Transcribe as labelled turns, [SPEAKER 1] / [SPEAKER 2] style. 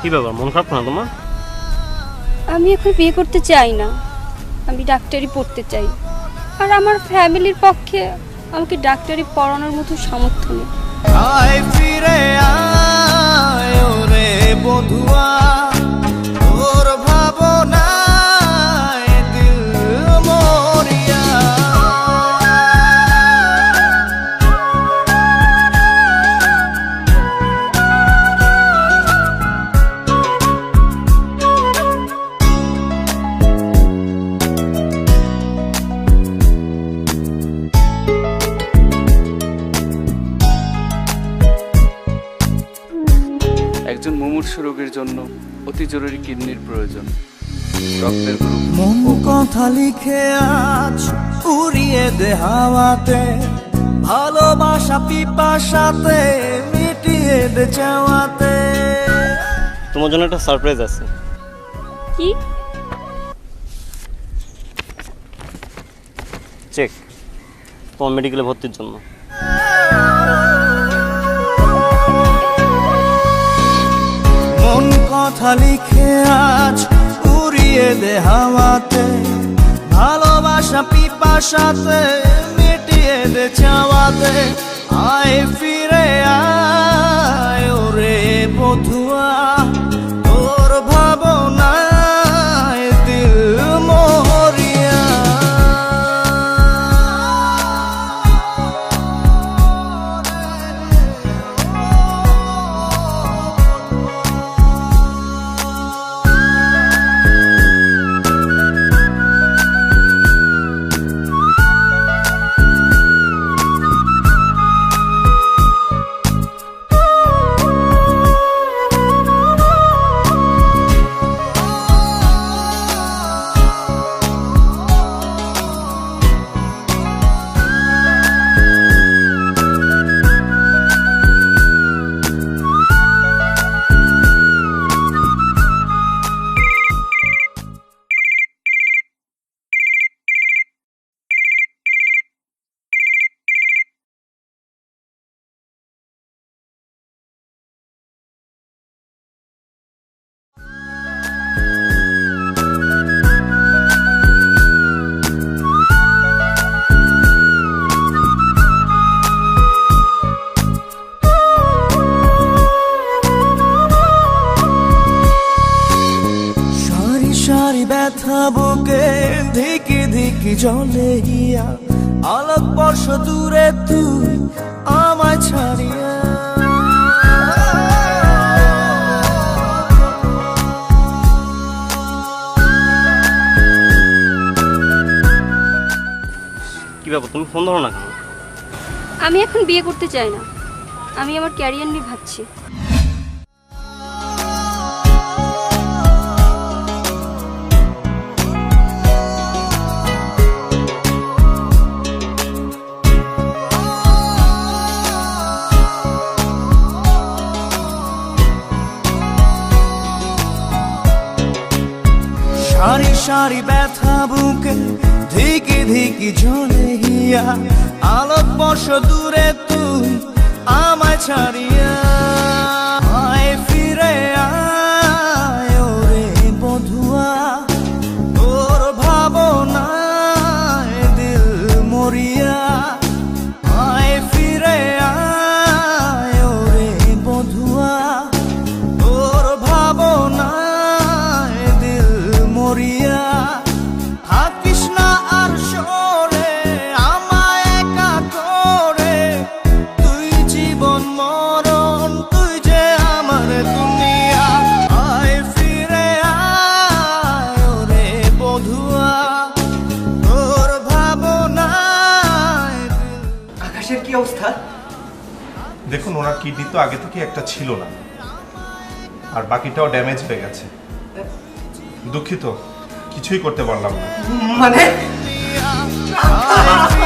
[SPEAKER 1] কি ব্যাপার, মন খারাপ না তোমার?
[SPEAKER 2] আমি এখন বিয়ে করতে চাই না, আমি ডাক্তারি পড়তে চাই। আর আমার ফ্যামিলির পক্ষে আমাকে ডাক্তারি পড়ানোর মতো সামর্থ্য নেই।
[SPEAKER 3] আয় ফিরে আয় ওরে বধুয়া, তোর ভাবনায় দিল মরিয়া।
[SPEAKER 4] একজন মুমূর্ষু রোগীর জন্য অতি জরুরি কিডনির প্রয়োজন। রক্তের গ্রুপ
[SPEAKER 3] মন কথা লিখে আজ উড়িয়ে দে হাওয়াতে, ভালোবাসা পিপাসাতে মিটিয়ে দে চাওয়াতে।
[SPEAKER 1] তোমার জন্য একটা সারপ্রাইজ আছে।
[SPEAKER 2] কি?
[SPEAKER 1] চেক তোমার মেডিকেলে ভর্তির জন্য।
[SPEAKER 3] মন কথা লিখে আজ উড়িয়ে দে হাওয়াতে, ভালোবাসা পিপাসাতে মিটিয়ে দে চাওয়াতে। আয় ফিরে আয় ওরে বধুয়া, তোর ভাবনায় দিল মরিয়া। ব্যথা বুকে ধিকি ধিকি জলে হিয়া, আলোক বর্ষ দূরে তুই আমায় ছাড়িয়া।
[SPEAKER 1] কি ব্যাপার, তুমি ফোন ধরো না কেন?
[SPEAKER 2] আমি এখন বিয়ে করতে চাই না, আমি আমার ক্যারিয়ার নিয়ে ভাবছি।
[SPEAKER 3] সারি সারি ব্যথা বুকে ধিকি ধিকি ঝলে হিয়া, আলোক বর্ষ দূরে তুই আমায় ছাড়িয়া। আয় ফিরে আয় ওরে বধুয়া, তোর ভাবনায় দিল মরিয়া। আয় ফিরে আয় ওরে বধুয়া, তোর ভাবনায় দিল মরিয়া।
[SPEAKER 5] অবস্থা?
[SPEAKER 6] দেখুন, ওনার কিডনি তো আগে থেকে একটা ছিল না, আর বাকিটাও ড্যামেজ হয়ে গেছে। দুঃখিত, কিছুই করতে পারলাম না।
[SPEAKER 5] মানে
[SPEAKER 3] আয়